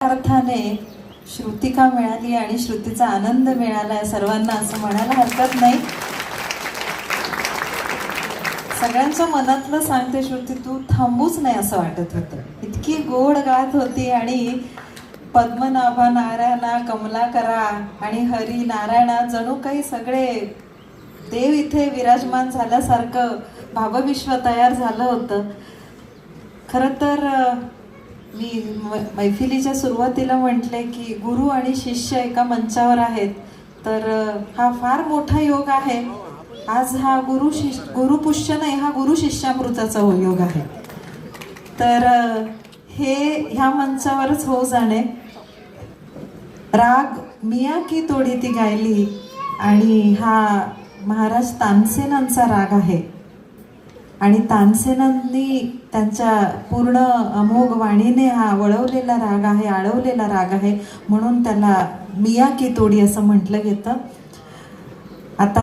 अर्थाने श्रुतिका मिळाली आणि श्रुतीचा आनंद मिळाला सर्वांना असं म्हणायला हरकत नाही. सगळ्यांच्या मनातलं सांगते श्रुती, तू थांबूच नाही असं वाटत होतं. इतकी गोड गात होती आणि पद्मनाभा नारायणा कमलाकरा आणि हरी नारायणा जणू काही सगळे देव इथे विराजमान झाल्यासारखं भावविश्व तयार झालं होतं. खरं तर मी मैफिलीच्या सुरुवातीला म्हटले की गुरु आणि शिष्य एका मंचावर आहेत, तर हा फार मोठा योग आहे. आज हा गुरुपुष्य नाही, हा गुरु शिष्यामृताचा योग आहे. तर हे ह्या मंचावरच हो जाणे. राग मिया की तोडी ती गायली आणि हा महाराज तानसेनांचा राग आहे आणि तानसेनांनी त्यांच्या पूर्ण अमोघ वाणीने हा वळवलेला राग आहे, आळवलेला राग आहे, म्हणून त्याला मिया की तोडी असं म्हटलं गेलं. आता